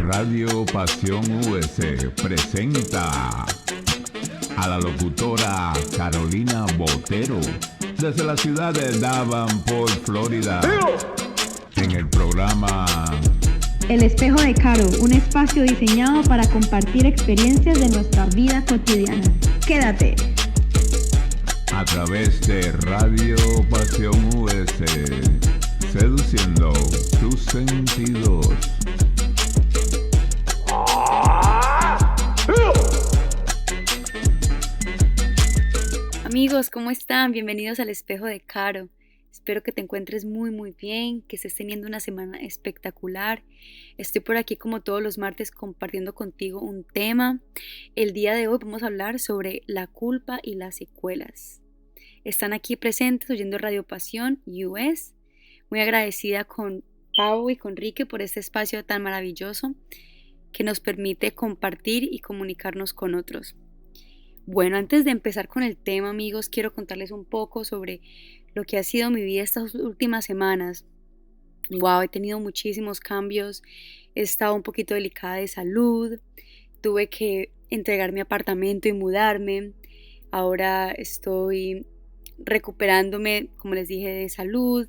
Radio Pasión US presenta a la locutora Carolina Botero desde la ciudad de Davenport, Florida, en el programa El Espejo de Caro, un espacio diseñado para compartir experiencias de nuestra vida cotidiana. ¡Quédate! A través de Radio Pasión US, seduciendo tus sentidos. Amigos, ¿cómo están? Bienvenidos al Espejo de Caro. Espero que te encuentres muy bien, que estés teniendo una semana espectacular. Estoy por aquí como todos los martes compartiendo contigo un tema. El día de hoy vamos a hablar sobre la culpa y las secuelas. Están aquí presentes oyendo Radio Pasión US. Muy agradecida con Pau y con Rique por este espacio tan maravilloso que nos permite compartir y comunicarnos con otros. Bueno, antes de empezar con el tema, amigos, quiero contarles un poco sobre lo que ha sido mi vida estas últimas semanas. Wow, he tenido muchísimos cambios, he estado un poquito delicada de salud, tuve que entregar mi apartamento y mudarme. Ahora estoy recuperándome, como les dije, de salud,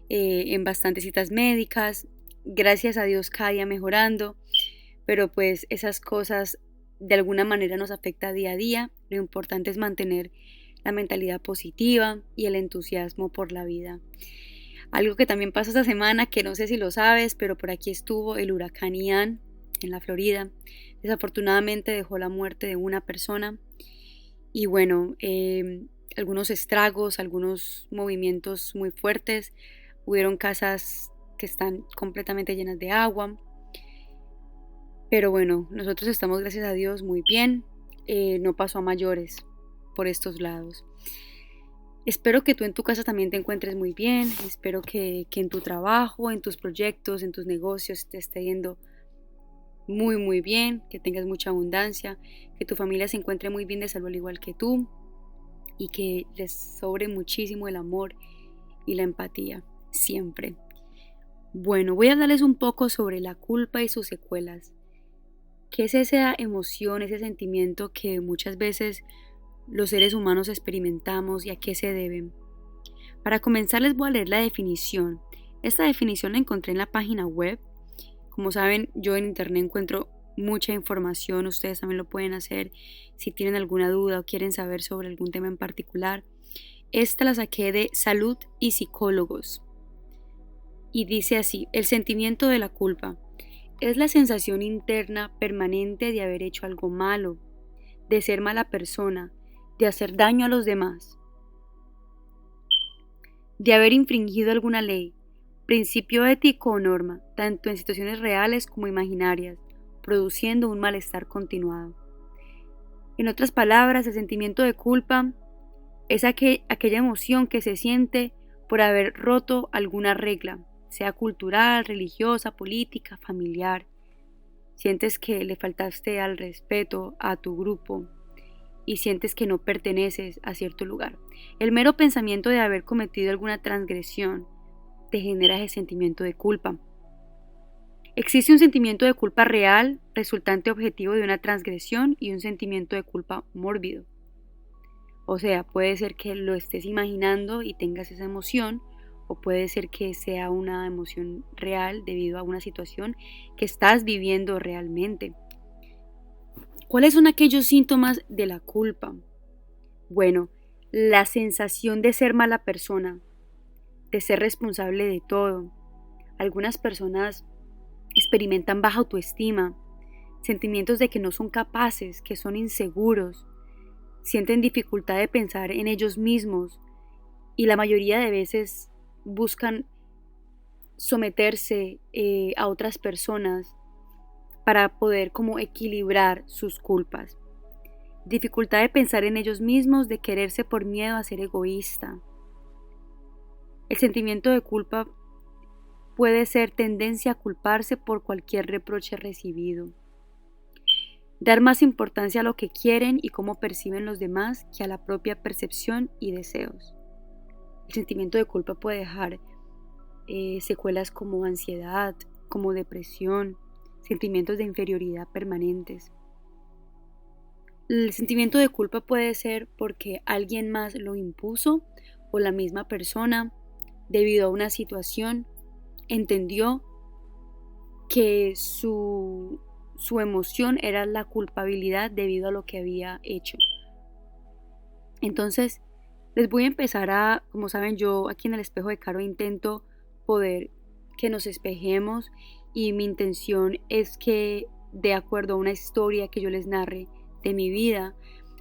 en bastantes citas médicas. Gracias a Dios cada día mejorando, pero pues esas cosas de alguna manera nos afecta día a día. Lo importante es mantener la mentalidad positiva y el entusiasmo por la vida. Algo que también pasó esta semana, que no sé si lo sabes, pero por aquí estuvo el huracán Ian en la Florida. Desafortunadamente dejó la muerte de una persona y bueno, algunos estragos, algunos movimientos muy fuertes. Hubieron casas que están completamente llenas de agua. Pero bueno, nosotros estamos, gracias a Dios, muy bien. No pasó a mayores por estos lados. Espero que tú en tu casa también te encuentres muy bien. Espero que en tu trabajo, en tus proyectos, en tus negocios te esté yendo muy bien, que tengas mucha abundancia, que tu familia se encuentre muy bien de salud al igual que tú y que les sobre muchísimo el amor y la empatía, siempre. Bueno, voy a hablarles un poco sobre la culpa y sus secuelas. ¿Qué es esa emoción, ese sentimiento que muchas veces los seres humanos experimentamos y a qué se deben? Para comenzar les voy a leer la definición. Esta definición la encontré en la página web. Como saben, yo en internet encuentro mucha información, ustedes también lo pueden hacer si tienen alguna duda o quieren saber sobre algún tema en particular. Esta la saqué de Salud y Psicólogos. Y dice así: el sentimiento de la culpa es la sensación interna permanente de haber hecho algo malo, de ser mala persona, de hacer daño a los demás, de haber infringido alguna ley, principio ético o norma, tanto en situaciones reales como imaginarias, produciendo un malestar continuado. En otras palabras, el sentimiento de culpa es aquella emoción que se siente por haber roto alguna regla, sea cultural, religiosa, política, familiar. Sientes que le faltaste al respeto a tu grupo y sientes que no perteneces a cierto lugar. El mero pensamiento de haber cometido alguna transgresión te genera ese sentimiento de culpa. Existe un sentimiento de culpa real, resultante objetivo de una transgresión, y un sentimiento de culpa mórbido. O sea, puede ser que lo estés imaginando y tengas esa emoción, o puede ser que sea una emoción real debido a una situación que estás viviendo realmente. ¿Cuáles son aquellos síntomas de la culpa? Bueno, la sensación de ser mala persona, de ser responsable de todo. Algunas personas experimentan baja autoestima, sentimientos de que no son capaces, que son inseguros, sienten dificultad de pensar en ellos mismos y la mayoría de veces buscan someterse a otras personas para poder como equilibrar sus culpas. Dificultad de pensar en ellos mismos, de quererse por miedo a ser egoísta. El sentimiento de culpa puede ser tendencia a culparse por cualquier reproche recibido. Dar más importancia a lo que quieren y cómo perciben los demás que a la propia percepción y deseos. El sentimiento de culpa puede dejar secuelas como ansiedad, como depresión, sentimientos de inferioridad permanentes. El sentimiento de culpa puede ser porque alguien más lo impuso o la misma persona, debido a una situación, entendió que su emoción era la culpabilidad debido a lo que había hecho. Entonces, les voy a empezar como saben, yo aquí en el espejo de Caro intento poder que nos espejemos, y mi intención es que, de acuerdo a una historia que yo les narre de mi vida,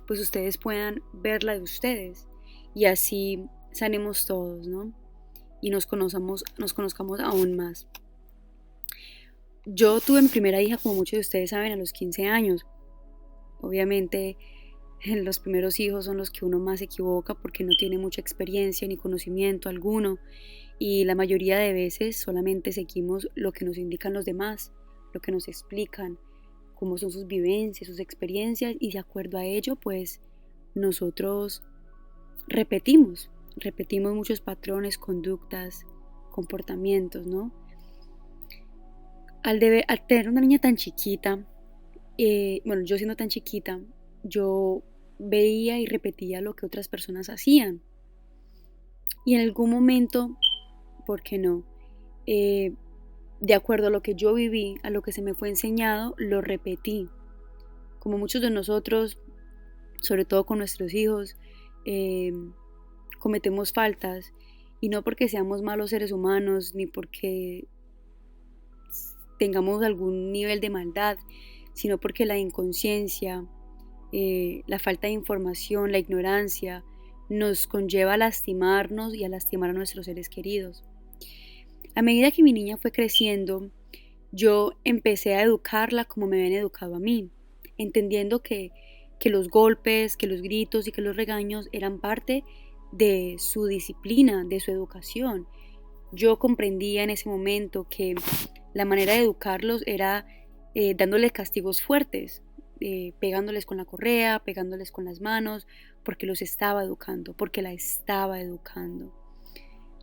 pues ustedes puedan ver la de ustedes y así sanemos todos, ¿no? Y nos conozcamos aún más. Yo tuve mi primera hija, como muchos de ustedes saben, a los 15 años. Obviamente, los primeros hijos son los que uno más se equivoca porque no tiene mucha experiencia ni conocimiento alguno, y la mayoría de veces solamente seguimos lo que nos indican los demás, lo que nos explican, cómo son sus vivencias, sus experiencias, y de acuerdo a ello, pues nosotros repetimos muchos patrones, conductas, comportamientos, ¿no? Al tener una niña tan chiquita, yo siendo tan chiquita, yo veía y repetía lo que otras personas hacían. Y en algún momento, ¿por qué no? De acuerdo a lo que yo viví, a lo que se me fue enseñado, lo repetí. Como muchos de nosotros, sobre todo con nuestros hijos, cometemos faltas, y no porque seamos malos seres humanos, ni porque tengamos algún nivel de maldad, sino porque la inconsciencia, la falta de información, la ignorancia, nos conlleva a lastimarnos y a lastimar a nuestros seres queridos. A medida que mi niña fue creciendo, yo empecé a educarla como me habían educado a mí, entendiendo que los golpes, que los gritos y que los regaños eran parte de su disciplina, de su educación. Yo comprendía en ese momento que la manera de educarlos era dándoles castigos fuertes, pegándoles con la correa, pegándoles con las manos, porque los estaba educando, porque la estaba educando.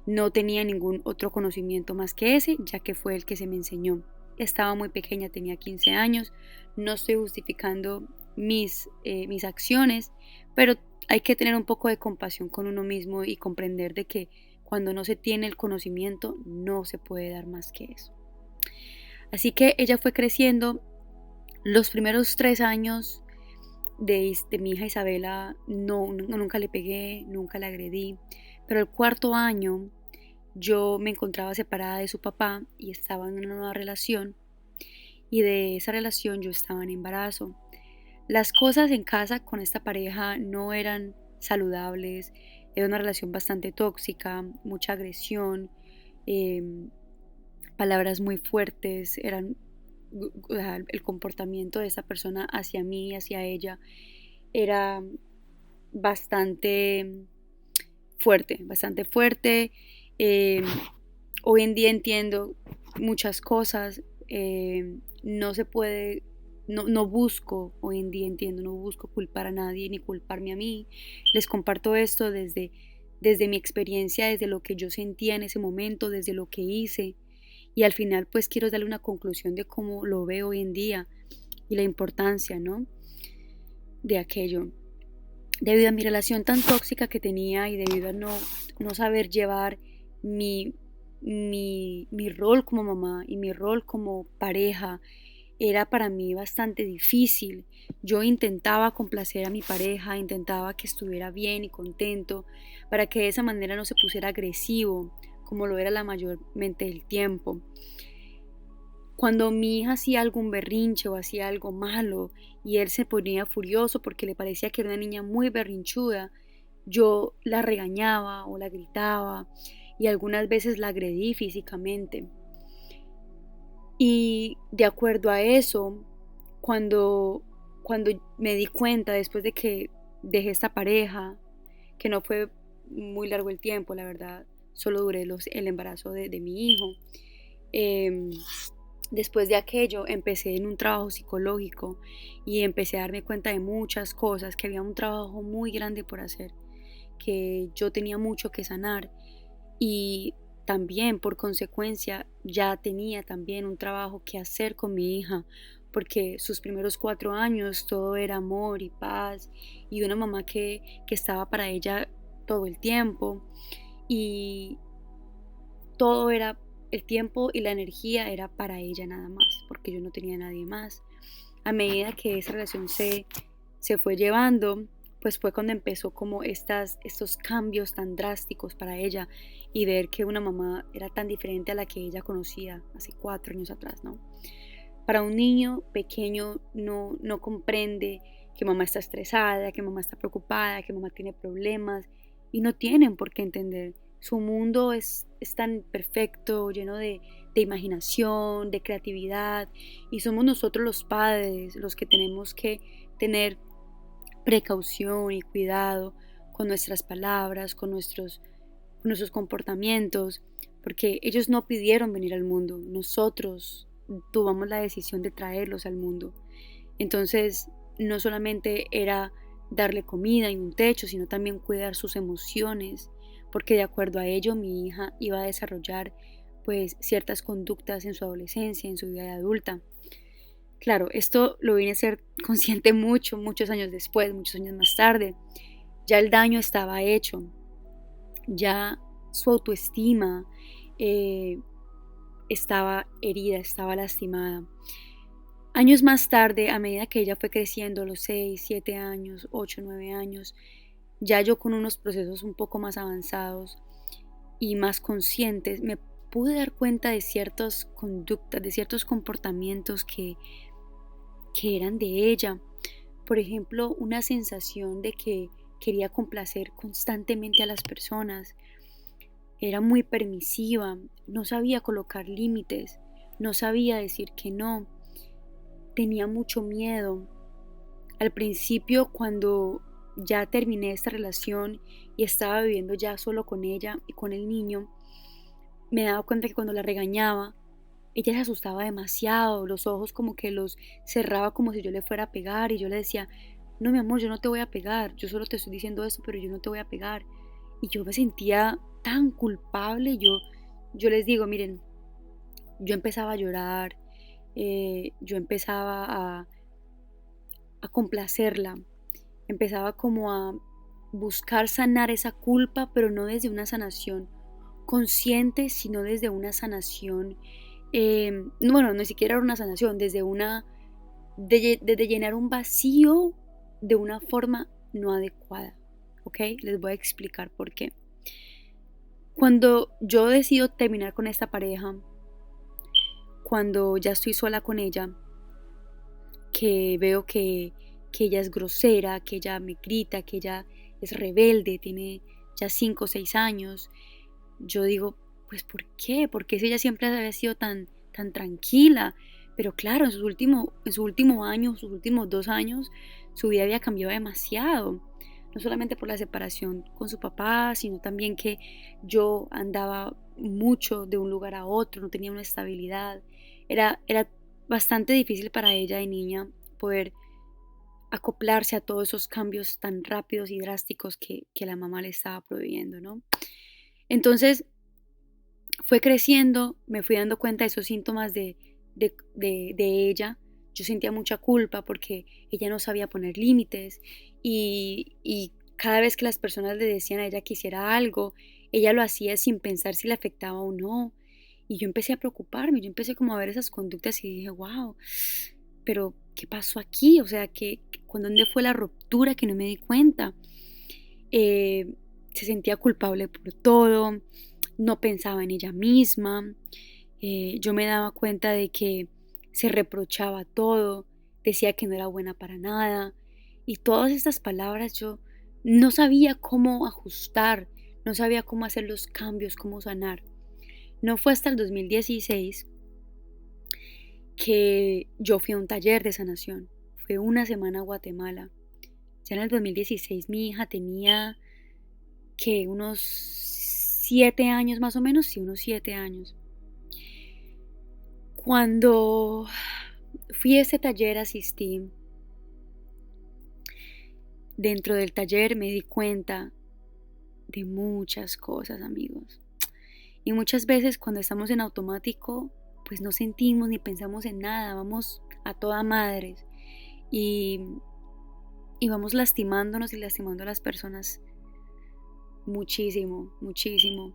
No tenía ningún otro conocimiento más que ese, ya que fue el que se me enseñó. Estaba muy pequeña, tenía 15 años, no estoy justificando mis acciones, pero hay que tener un poco de compasión con uno mismo y comprender de que cuando no se tiene el conocimiento no se puede dar más que eso. Así que ella fue creciendo. Los primeros 3 años de mi hija Isabela nunca le pegué, nunca la agredí, pero el 4.º año yo me encontraba separada de su papá y estaba en una nueva relación, y de esa relación yo estaba en embarazo. Las cosas en casa con esta pareja no eran saludables, era una relación bastante tóxica, mucha agresión, palabras muy fuertes, el comportamiento de esa persona hacia mí y hacia ella era bastante fuerte. Hoy en día entiendo muchas cosas, no se puede, no busco, hoy en día entiendo, no busco culpar a nadie ni culparme a mí. Les comparto esto desde mi experiencia, desde lo que yo sentía en ese momento, desde lo que hice, y al final pues quiero darle una conclusión de cómo lo veo hoy en día y la importancia, ¿no?, de aquello. Debido a mi relación tan tóxica que tenía y debido a no saber llevar mi rol como mamá y mi rol como pareja, era para mí bastante difícil. Yo intentaba complacer a mi pareja, intentaba que estuviera bien y contento, para que de esa manera no se pusiera agresivo, como lo era la mayormente del tiempo. Cuando mi hija hacía algún berrinche o hacía algo malo y él se ponía furioso porque le parecía que era una niña muy berrinchuda, yo la regañaba o la gritaba, y algunas veces la agredí físicamente. Y de acuerdo a eso, cuando me di cuenta, después de que dejé esta pareja, que no fue muy largo el tiempo, la verdad, solo duré el embarazo de mi hijo, después de aquello empecé en un trabajo psicológico y empecé a darme cuenta de muchas cosas, que había un trabajo muy grande por hacer, que yo tenía mucho que sanar, y también por consecuencia ya tenía también un trabajo que hacer con mi hija, porque sus primeros 4 años todo era amor y paz y una mamá que estaba para ella todo el tiempo y todo era, el tiempo y la energía era para ella nada más, porque yo no tenía a nadie más. A medida que esa relación se fue llevando, pues fue cuando empezó como estos cambios tan drásticos para ella y ver que una mamá era tan diferente a la que ella conocía hace 4 años atrás, ¿no? Para un niño pequeño no comprende que mamá está estresada, que mamá está preocupada, que mamá tiene problemas y no tienen por qué entender. Su mundo es tan perfecto, lleno de imaginación, de creatividad y somos nosotros los padres los que tenemos que tener precaución y cuidado con nuestras palabras, con nuestros comportamientos, porque ellos no pidieron venir al mundo, nosotros tomamos la decisión de traerlos al mundo. Entonces, no solamente era darle comida y un techo, sino también cuidar sus emociones, porque de acuerdo a ello mi hija iba a desarrollar pues ciertas conductas en su adolescencia, en su vida de adulta. Claro, esto lo vine a ser consciente muchos años después, muchos años más tarde. Ya el daño estaba hecho, ya su autoestima eh, estaba herida, estaba lastimada. Años más tarde, a medida que ella fue creciendo, a los 6, 7 años, 8, 9 años, ya yo con unos procesos un poco más avanzados y más conscientes, me pude dar cuenta de ciertas conductas, de ciertos comportamientos que eran de ella. Por ejemplo, una sensación de que quería complacer constantemente a las personas. Era muy permisiva, no sabía colocar límites, no sabía decir que no, tenía mucho miedo. Al principio, cuando ya terminé esta relación y estaba viviendo ya solo con ella y con el niño, me daba cuenta que cuando la regañaba, ella se asustaba demasiado, los ojos como que los cerraba como si yo le fuera a pegar y yo le decía, no mi amor, yo no te voy a pegar, yo solo te estoy diciendo esto, pero yo no te voy a pegar. Y yo me sentía tan culpable, yo les digo, miren, yo empezaba a llorar, yo empezaba a complacerla, empezaba como a buscar sanar esa culpa, pero no desde una sanación consciente, sino desde una sanación, bueno, ni siquiera era una sanación, desde llenar un vacío de una forma no adecuada, ¿ok? Les voy a explicar por qué. Cuando yo decido terminar con esta pareja, cuando ya estoy sola con ella, que veo que ella es grosera, que ella me grita, que ella es rebelde, tiene ya 5 o 6 años, yo digo, pues ¿por qué? Porque si ella siempre había sido tan tranquila, pero claro, en su último año, sus últimos 2 años, su vida había cambiado demasiado, no solamente por la separación con su papá, sino también que yo andaba mucho de un lugar a otro, no tenía una estabilidad, era bastante difícil para ella de niña poder acoplarse a todos esos cambios tan rápidos y drásticos que la mamá le estaba proveyendo, ¿no? Entonces fue creciendo, me fui dando cuenta de esos síntomas de ella. Yo sentía mucha culpa porque ella no sabía poner límites y cada vez que las personas le decían a ella que hiciera algo, ella lo hacía sin pensar si le afectaba o no. Y yo empecé a preocuparme, yo empecé como a ver esas conductas y dije, wow, pero ¿qué pasó aquí? O sea, ¿dónde fue la ruptura que no me di cuenta? Se sentía culpable por todo, no pensaba en ella misma, yo me daba cuenta de que se reprochaba todo, decía que no era buena para nada y todas estas palabras yo no sabía cómo ajustar, no sabía cómo hacer los cambios, cómo sanar. No fue hasta el 2016 que yo fui a un taller de sanación, fue una semana a Guatemala. Ya en el 2016 mi hija tenía que unos 7 años más o menos, sí, unos 7 años. Cuando fui a ese taller, asistí. Dentro del taller me di cuenta de muchas cosas, amigos. Y muchas veces cuando estamos en automático, pues no sentimos ni pensamos en nada, vamos a toda madre y, y vamos lastimándonos y lastimando a las personas muchísimo, muchísimo.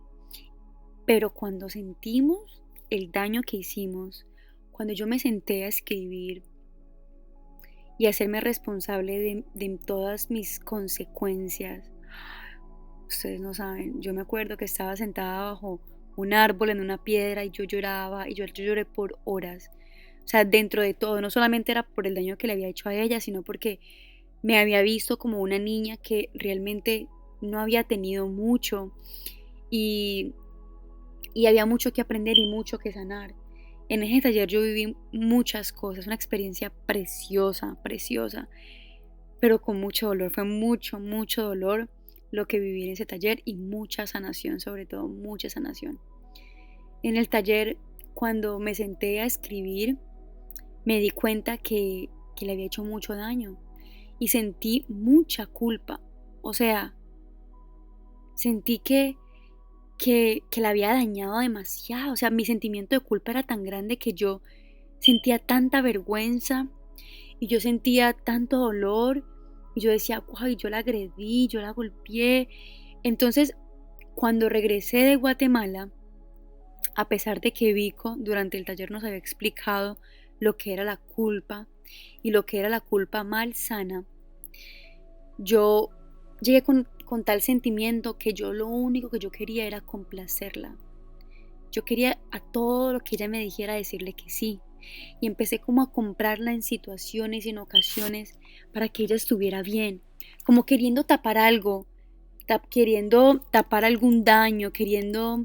Pero cuando sentimos el daño que hicimos, cuando yo me senté a escribir y hacerme responsable de todas mis consecuencias, ustedes no saben, yo me acuerdo que estaba sentada bajo un árbol en una piedra y yo lloraba y yo lloré por horas. O sea, dentro de todo, no solamente era por el daño que le había hecho a ella, sino porque me había visto como una niña que realmente no había tenido mucho y, y había mucho que aprender y mucho que sanar. En ese taller yo viví muchas cosas, una experiencia preciosa, preciosa, pero con mucho dolor. Fue mucho, mucho dolor lo que viví en ese taller y mucha sanación, sobre todo mucha sanación. En el taller, cuando me senté a escribir, me di cuenta que le había hecho mucho daño y sentí mucha culpa. O sea, sentí que la había dañado demasiado. O sea, mi sentimiento de culpa era tan grande que yo sentía tanta vergüenza y yo sentía tanto dolor y yo decía, ay, yo la agredí, yo la golpeé. Entonces, cuando regresé de Guatemala, a pesar de que Vico durante el taller nos había explicado lo que era la culpa y lo que era la culpa malsana, yo llegué con tal sentimiento que yo lo único que yo quería era complacerla. Yo quería a todo lo que ella me dijera decirle que sí. Y empecé como a comprarla en situaciones y en ocasiones para que ella estuviera bien. Como queriendo tapar algo, queriendo tapar algún daño, queriendo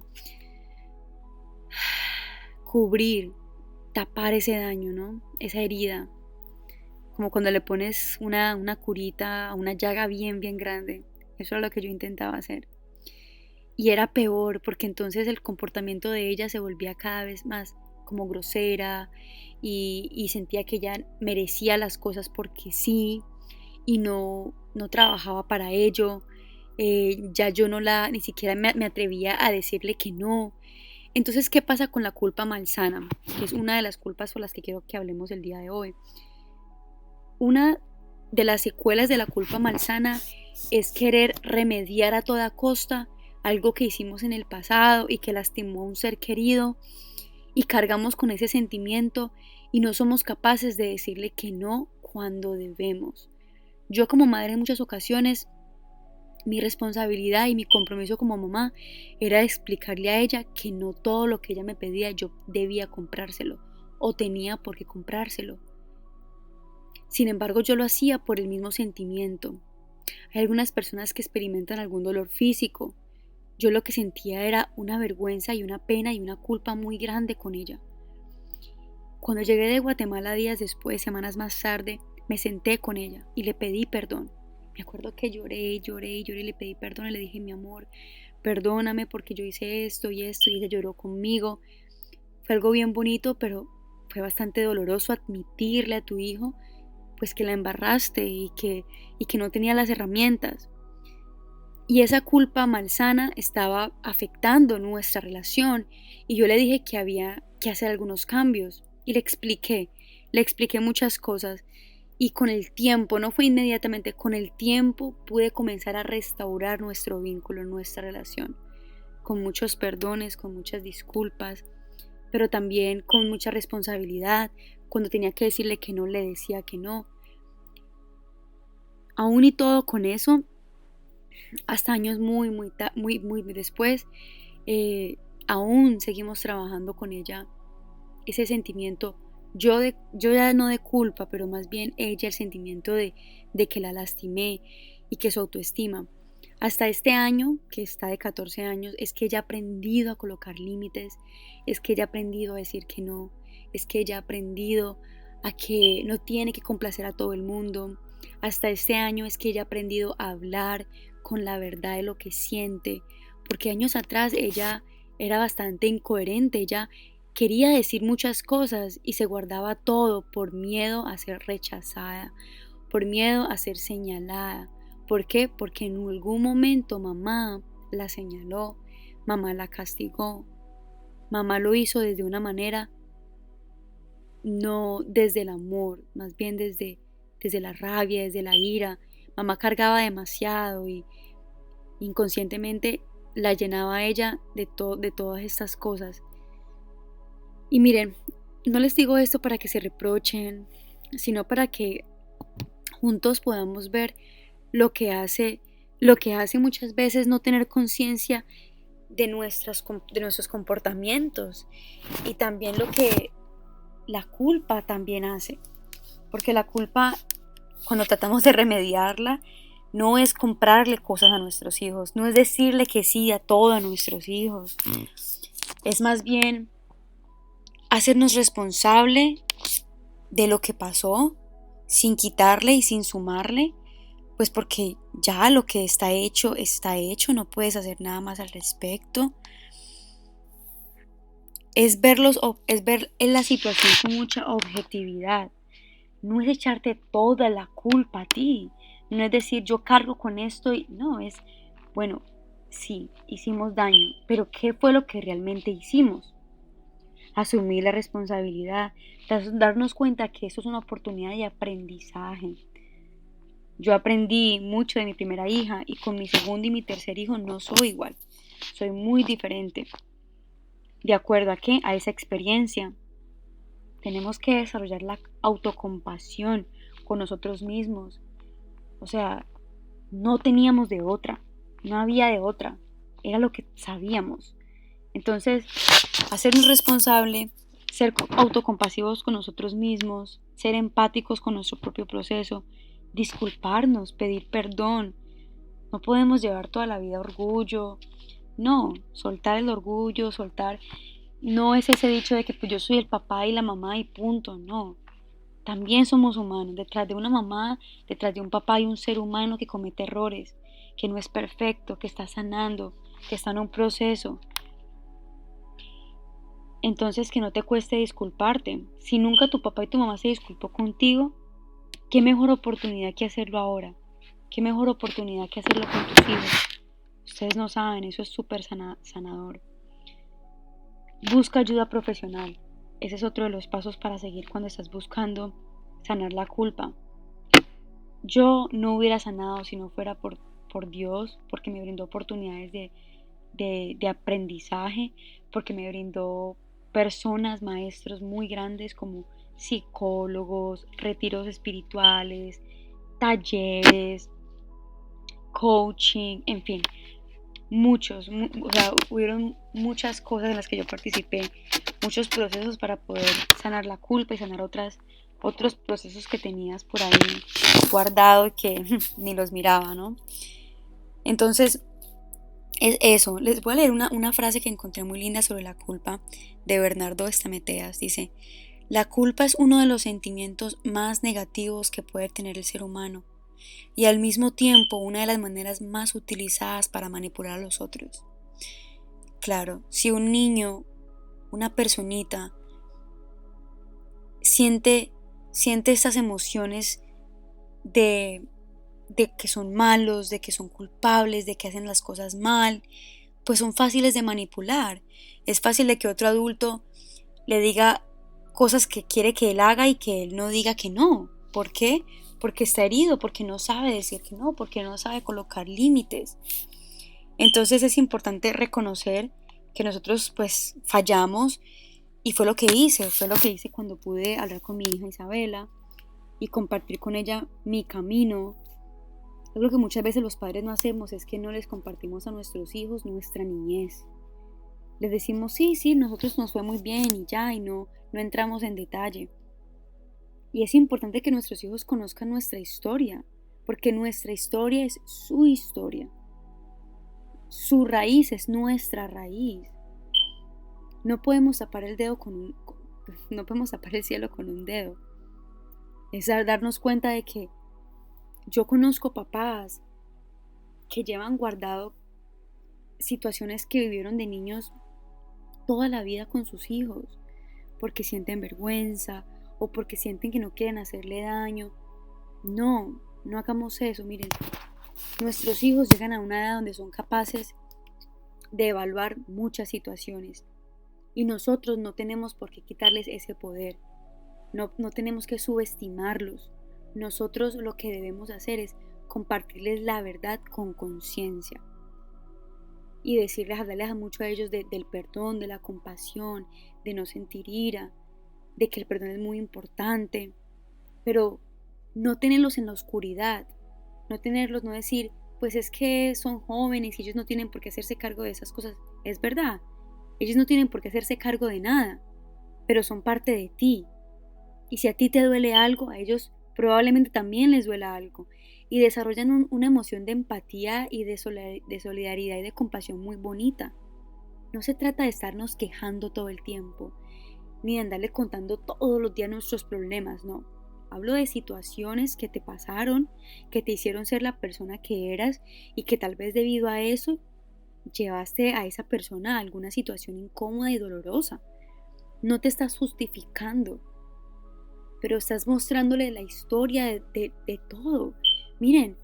cubrir, tapar ese daño, ¿no? Esa herida. Como cuando le pones una curita a una llaga bien, bien grande. Eso era lo que yo intentaba hacer. Y era peor porque entonces el comportamiento de ella se volvía cada vez más como grosera y sentía que ella merecía las cosas porque sí y no trabajaba para ello. Ya yo ni siquiera me atrevía a decirle que no. Entonces, ¿qué pasa con la culpa malsana? Que es una de las culpas por las que quiero que hablemos el día de hoy. Una de las secuelas de la culpa malsana es querer remediar a toda costa algo que hicimos en el pasado y que lastimó a un ser querido y cargamos con ese sentimiento y no somos capaces de decirle que no cuando debemos. Yo como madre en muchas ocasiones, mi responsabilidad y mi compromiso como mamá era explicarle a ella que no todo lo que ella me pedía yo debía comprárselo o tenía por qué comprárselo. Sin embargo, yo lo hacía por el mismo sentimiento. Hay algunas personas que experimentan algún dolor físico. Yo lo que sentía era una vergüenza y una pena y una culpa muy grande con ella. Cuando llegué de Guatemala días después, semanas más tarde, me senté con ella y le pedí perdón. Me acuerdo que lloré y le pedí perdón y le dije, mi amor, perdóname porque yo hice esto y ella lloró conmigo. Fue algo bien bonito, pero fue bastante doloroso admitirle a tu hijo pues que la embarraste y que no tenía las herramientas. Y esa culpa malsana estaba afectando nuestra relación y yo le dije que había que hacer algunos cambios y le expliqué muchas cosas y con el tiempo, no fue inmediatamente, con el tiempo pude comenzar a restaurar nuestro vínculo, nuestra relación, con muchos perdones, con muchas disculpas, pero también con mucha responsabilidad. Cuando tenía que decirle que no, le decía que no. Aún y todo con eso, hasta años muy después, aún seguimos trabajando con ella ese sentimiento, yo ya no de culpa, pero más bien ella el sentimiento de que la lastimé y que su autoestima. Hasta este año, que está de 14 años, es que ella ha aprendido a colocar límites, es que ella ha aprendido a decir que no, es que ella ha aprendido a que no tiene que complacer a todo el mundo. Hasta este año es que ella ha aprendido a hablar con la verdad de lo que siente, porque años atrás ella era bastante incoherente, ella quería decir muchas cosas y se guardaba todo por miedo a ser rechazada, por miedo a ser señalada. ¿Por qué? Porque en algún momento mamá la señaló, mamá la castigó, mamá lo hizo desde una manera, no desde el amor, más bien desde la rabia, desde la ira. Mamá cargaba demasiado y inconscientemente la llenaba a ella de todas estas cosas. Y miren, no les digo esto para que se reprochen, sino para que juntos podamos ver lo que hace muchas veces no tener conciencia de nuestros comportamientos, y también lo que la culpa también hace. Porque la culpa, cuando tratamos de remediarla, no es comprarle cosas a nuestros hijos, no es decirle que sí a todo a nuestros hijos. Es más bien hacernos responsable de lo que pasó, sin quitarle y sin sumarle, pues porque ya lo que está hecho, no puedes hacer nada más al respecto. Es ver en la situación con mucha objetividad. No es echarte toda la culpa a ti. No es decir, yo cargo con esto y no, es, bueno, sí, hicimos daño, pero ¿qué fue lo que realmente hicimos? Asumir la responsabilidad, darnos cuenta que eso es una oportunidad de aprendizaje. Yo aprendí mucho de mi primera hija y con mi segundo y mi tercer hijo no soy igual. Soy muy diferente. ¿De acuerdo a qué? A esa experiencia. Tenemos que desarrollar la autocompasión con nosotros mismos. O sea, no teníamos de otra, no había de otra, era lo que sabíamos. Entonces, hacernos responsable, ser autocompasivos con nosotros mismos, ser empáticos con nuestro propio proceso, disculparnos, pedir perdón. No podemos llevar toda la vida orgullo. No, soltar el orgullo, no es ese dicho de que pues yo soy el papá y la mamá y punto, no. También somos humanos. Detrás de una mamá, detrás de un papá hay un ser humano que comete errores, que no es perfecto, que está sanando, que está en un proceso. Entonces, que no te cueste disculparte. Si nunca tu papá y tu mamá se disculpó contigo, qué mejor oportunidad que hacerlo ahora. Qué mejor oportunidad que hacerlo con tus hijos. Ustedes no saben, eso es súper sanador. Busca ayuda profesional. Ese es otro de los pasos para seguir cuando estás buscando sanar la culpa. Yo no hubiera sanado si no fuera por Dios, porque me brindó oportunidades de aprendizaje, porque me brindó personas, maestros muy grandes como psicólogos, retiros espirituales, talleres, coaching, en fin, hubieron muchas cosas en las que yo participé, muchos procesos para poder sanar la culpa y sanar otros procesos que tenías por ahí guardado y que ni los miraba, ¿no? Entonces, es eso. Les voy a leer una frase que encontré muy linda sobre la culpa de Bernardo Estameteas. Dice: la culpa es uno de los sentimientos más negativos que puede tener el ser humano y al mismo tiempo una de las maneras más utilizadas para manipular a los otros. Claro, si un niño, una personita, siente estas emociones de que son malos, de que son culpables, de que hacen las cosas mal, pues son fáciles de manipular. Es fácil de que otro adulto le diga cosas que quiere que él haga y que él no diga que no. ¿Por qué? Porque está herido, porque no sabe decir que no, porque no sabe colocar límites. Entonces es importante reconocer que nosotros pues fallamos, y fue lo que hice cuando pude hablar con mi hija Isabela y compartir con ella mi camino. Lo que muchas veces los padres no hacemos es que no les compartimos a nuestros hijos nuestra niñez. Les decimos sí, nosotros nos fue muy bien y ya, y no entramos en detalle. Y es importante que nuestros hijos conozcan nuestra historia, porque nuestra historia es su historia. Su raíz es nuestra raíz. No podemos tapar el cielo con un dedo. Es darnos cuenta de que yo conozco papás que llevan guardado situaciones que vivieron de niños toda la vida con sus hijos, porque sienten vergüenza o porque sienten que no quieren hacerle daño. No hagamos eso. Miren, nuestros hijos llegan a una edad donde son capaces de evaluar muchas situaciones. Y nosotros no tenemos por qué quitarles ese poder. No tenemos que subestimarlos. Nosotros lo que debemos hacer es compartirles la verdad con conciencia. Y hablarles mucho a ellos del perdón, de la compasión, de no sentir ira, de que el perdón es muy importante. Pero no tenerlos en la oscuridad. No decir, pues es que son jóvenes y ellos no tienen por qué hacerse cargo de esas cosas. Es verdad, ellos no tienen por qué hacerse cargo de nada, pero son parte de ti. Y si a ti te duele algo, a ellos probablemente también les duela algo. Y desarrollan una emoción de empatía y de solidaridad y de compasión muy bonita. No se trata de estarnos quejando todo el tiempo, ni de andarle contando todos los días nuestros problemas, no. Hablo de situaciones que te pasaron, que te hicieron ser la persona que eras y que tal vez debido a eso llevaste a esa persona a alguna situación incómoda y dolorosa. No te estás justificando, pero estás mostrándole la historia de todo. Miren,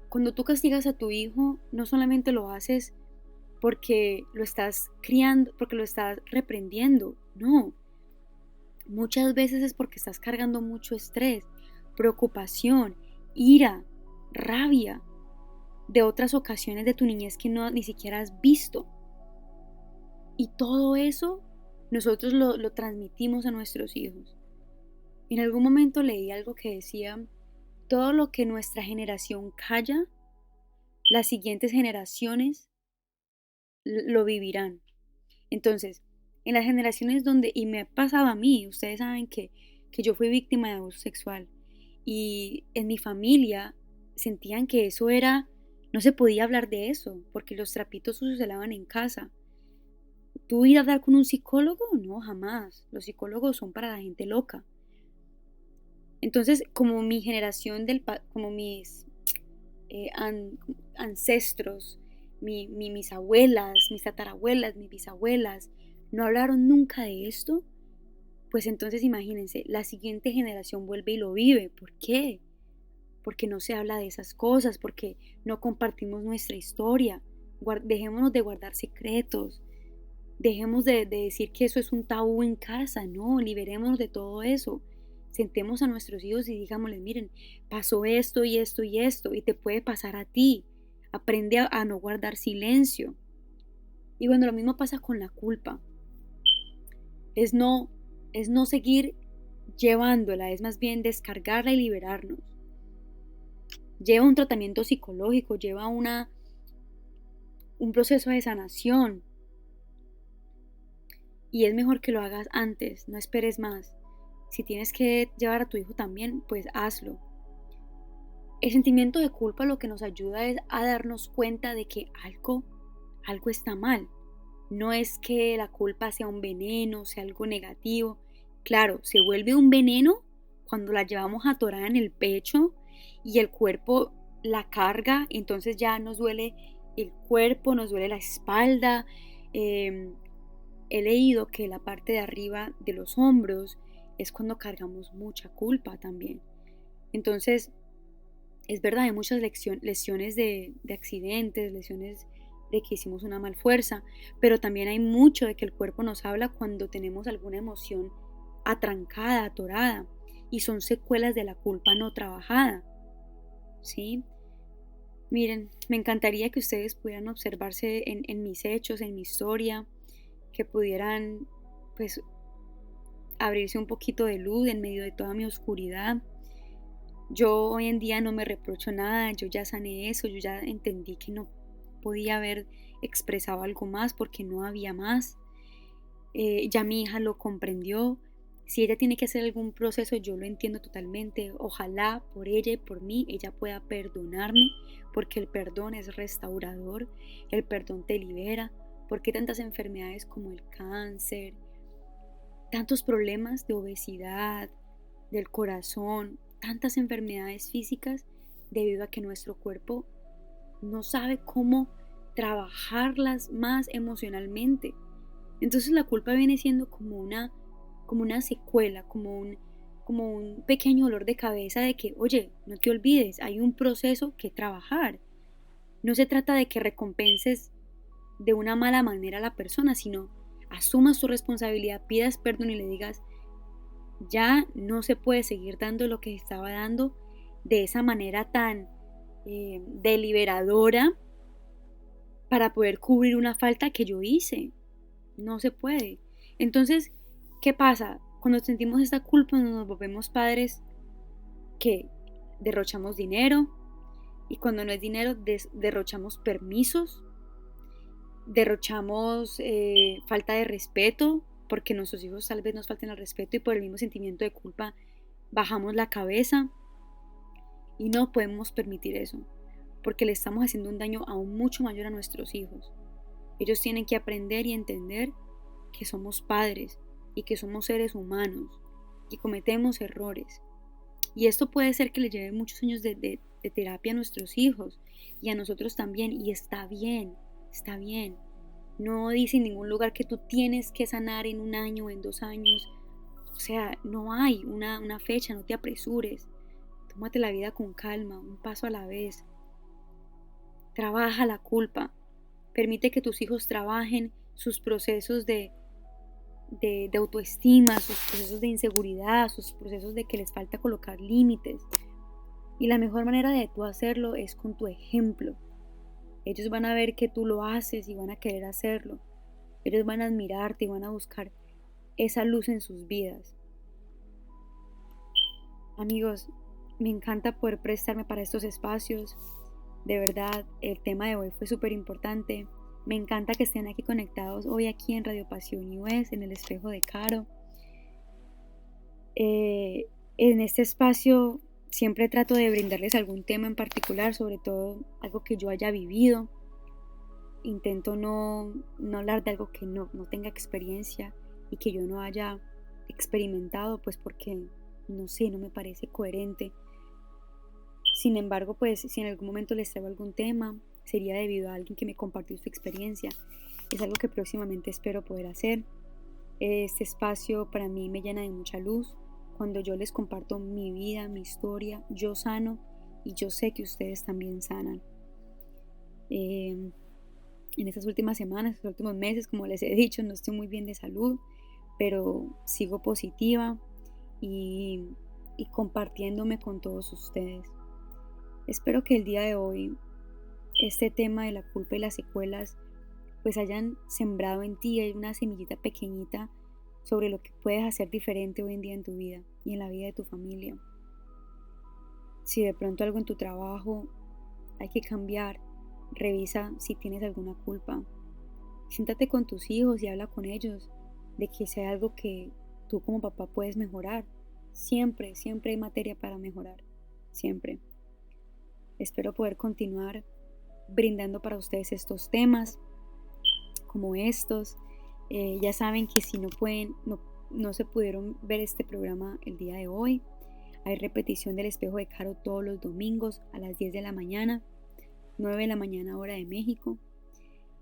cuando tú castigas a tu hijo, no solamente lo haces porque lo estás criando, porque lo estás reprendiendo, no. Muchas veces es porque estás cargando mucho estrés, preocupación, ira, rabia de otras ocasiones de tu niñez que ni siquiera has visto. Y todo eso nosotros lo transmitimos a nuestros hijos. En algún momento leí algo que decía, todo lo que nuestra generación calla, las siguientes generaciones lo vivirán. Entonces, en las generaciones donde, y me ha pasado a mí, ustedes saben que yo fui víctima de abuso sexual y en mi familia sentían que eso era, no se podía hablar de eso porque los trapitos sucios se lavan en casa. ¿Tú ir a hablar con un psicólogo? No, jamás. Los psicólogos son para la gente loca. Entonces, como mi generación, como mis ancestros, mis abuelas, mis tatarabuelas, mis bisabuelas, no hablaron nunca de esto, pues entonces imagínense, la siguiente generación vuelve y lo vive. ¿Por qué? Porque no se habla de esas cosas, porque no compartimos nuestra historia. Dejémonos de guardar secretos, dejemos de decir que eso es un tabú en casa, no, liberémonos de todo eso. Sentemos a nuestros hijos y digámosles, miren, pasó esto y esto y esto, y te puede pasar a ti. Aprende a no guardar silencio. Y bueno, lo mismo pasa con la culpa. Es no seguir llevándola, es más bien descargarla y liberarnos. Lleva un tratamiento psicológico, lleva un proceso de sanación. Y es mejor que lo hagas antes, no esperes más. Si tienes que llevar a tu hijo también, pues hazlo. El sentimiento de culpa lo que nos ayuda es a darnos cuenta de que algo está mal. No es que la culpa sea un veneno, sea algo negativo. Claro, se vuelve un veneno cuando la llevamos atorada en el pecho y el cuerpo la carga, entonces ya nos duele el cuerpo, nos duele la espalda. He leído que la parte de arriba de los hombros es cuando cargamos mucha culpa también. Entonces, es verdad, hay muchas lesiones de accidentes, lesiones de que hicimos una mal fuerza, pero también hay mucho de que el cuerpo nos habla cuando tenemos alguna emoción atrancada, atorada, y son secuelas de la culpa no trabajada, ¿sí? Miren, me encantaría que ustedes pudieran observarse en mis hechos, en mi historia, que pudieran, pues, abrirse un poquito de luz en medio de toda mi oscuridad. Yo hoy en día no me reprocho nada, yo ya sané eso, yo ya entendí que no podía haber expresado algo más porque no había más. Ya mi hija lo comprendió. Si ella tiene que hacer algún proceso, yo lo entiendo totalmente. Ojalá por ella y por mí ella pueda perdonarme, porque el perdón es restaurador, el perdón te libera. Porque tantas enfermedades como el cáncer, tantos problemas de obesidad, del corazón, tantas enfermedades físicas debido a que nuestro cuerpo no sabe cómo trabajarlas más emocionalmente. Entonces la culpa viene siendo como una secuela, como un pequeño dolor de cabeza de que, oye, no te olvides, hay un proceso que trabajar. No se trata de que recompenses de una mala manera a la persona, sino asumas tu responsabilidad, pidas perdón y le digas, ya no se puede seguir dando lo que estaba dando de esa manera tan deliberadora para poder cubrir una falta que yo hice. No se puede. Entonces, ¿qué pasa? Cuando sentimos esta culpa nos volvemos padres que derrochamos dinero, y cuando no es dinero derrochamos permisos, derrochamos falta de respeto, porque nuestros hijos tal vez nos falten al respeto y por el mismo sentimiento de culpa bajamos la cabeza, y no podemos permitir eso, porque le estamos haciendo un daño aún mucho mayor a nuestros hijos. Ellos tienen que aprender y entender que somos padres y que somos seres humanos y cometemos errores. Y esto puede ser que le lleve muchos años de terapia a nuestros hijos y a nosotros también, y está bien, está bien. No dice en ningún lugar que tú tienes que sanar en 1 año o en 2 años. O sea, no hay una fecha, no te apresures. Tómate la vida con calma, un paso a la vez. Trabaja la culpa. Permite que tus hijos trabajen sus procesos de autoestima, sus procesos de inseguridad, sus procesos de que les falta colocar límites. Y la mejor manera de tú hacerlo es con tu ejemplo. Ellos van a ver que tú lo haces y van a querer hacerlo. Ellos van a admirarte y van a buscar esa luz en sus vidas. Amigos, me encanta poder prestarme para estos espacios. De verdad, el tema de hoy fue súper importante. Me encanta que estén aquí conectados hoy aquí en Radio Pasión US, en el espejo de Caro. En este espacio siempre trato de brindarles algún tema en particular, sobre todo algo que yo haya vivido. Intento no hablar de algo que no tenga experiencia y que yo no haya experimentado, pues porque no sé, no me parece coherente. Sin embargo, pues si en algún momento les traigo algún tema, sería debido a alguien que me compartió su experiencia. Es algo que próximamente espero poder hacer. Este espacio para mí me llena de mucha luz. Cuando yo les comparto mi vida, mi historia, yo sano y yo sé que ustedes también sanan. En estas últimas semanas, estos últimos meses, como les he dicho, no estoy muy bien de salud, pero sigo positiva y compartiéndome con todos ustedes. Espero que el día de hoy este tema de la culpa y las secuelas pues hayan sembrado en ti una semillita pequeñita sobre lo que puedes hacer diferente hoy en día en tu vida y en la vida de tu familia. Si de pronto algo en tu trabajo hay que cambiar, revisa si tienes alguna culpa. Siéntate con tus hijos y habla con ellos de que sea algo que tú como papá puedes mejorar. Siempre hay materia para mejorar. Siempre. Espero poder continuar brindando para ustedes estos temas como estos. Ya saben que si no se pudieron ver este programa el día de hoy, hay repetición del espejo de Caro todos los domingos a las 10 de la mañana, 9 de la mañana hora de México.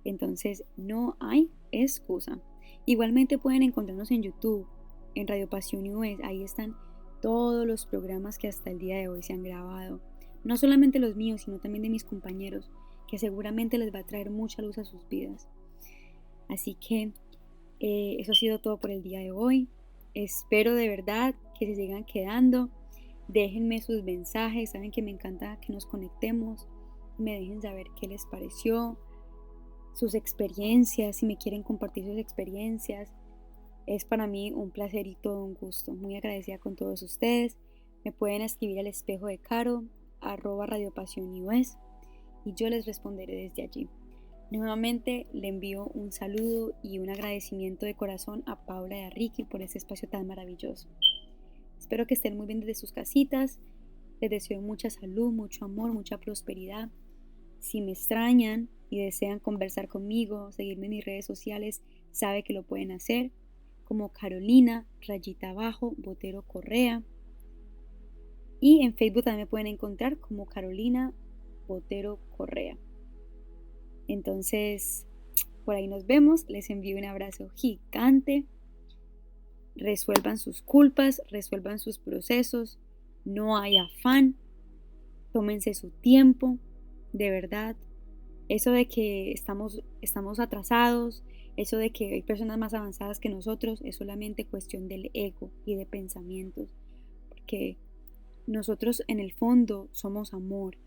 Entonces no hay excusa. Igualmente pueden encontrarnos en YouTube, en Radio Pasión US. Ahí están todos los programas que hasta el día de hoy se han grabado. No solamente los míos, sino también de mis compañeros, que seguramente les va a traer mucha luz a sus vidas. Así que eso ha sido todo por el día de hoy. Espero de verdad que se sigan quedando. Déjenme sus mensajes. Saben que me encanta que nos conectemos. Me dejen saber qué les pareció, sus experiencias, si me quieren compartir sus experiencias. Es para mí un placer y todo un gusto. Muy agradecida con todos ustedes. Me pueden escribir al espejo de Caro @radiopasionus y yo les responderé desde allí. Nuevamente le envío un saludo y un agradecimiento de corazón a Paula y a Ricky por este espacio tan maravilloso. Espero que estén muy bien desde sus casitas. Les deseo mucha salud, mucho amor, mucha prosperidad. Si me extrañan y desean conversar conmigo, seguirme en mis redes sociales, sabe que lo pueden hacer como Carolina_Botero Correa. Y en Facebook también me pueden encontrar como Carolina Botero Correa. Entonces, por ahí nos vemos. Les envío un abrazo gigante. Resuelvan sus culpas, resuelvan sus procesos. No hay afán. Tómense su tiempo. De verdad. Eso de que estamos atrasados, Eso de que hay personas más avanzadas que nosotros es solamente cuestión del ego y de pensamientos, porque nosotros en el fondo somos amor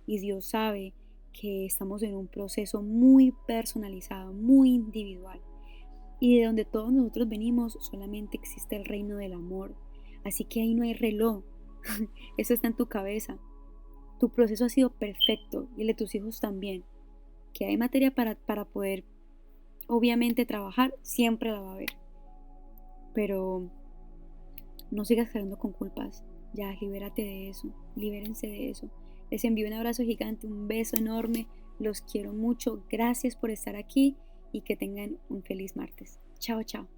y Dios sabe que estamos en un proceso muy personalizado, muy individual. Y de donde todos nosotros venimos solamente existe el reino del amor. Así que ahí no hay reloj. Eso está en tu cabeza. Tu proceso ha sido perfecto y el de tus hijos también. Que hay materia para poder, obviamente, trabajar, siempre la va a haber. Pero no sigas cargando con culpas. Ya, libérate de eso. Libérense de eso. Les envío un abrazo gigante, un beso enorme. Los quiero mucho. Gracias por estar aquí y que tengan un feliz martes. Chao, chao.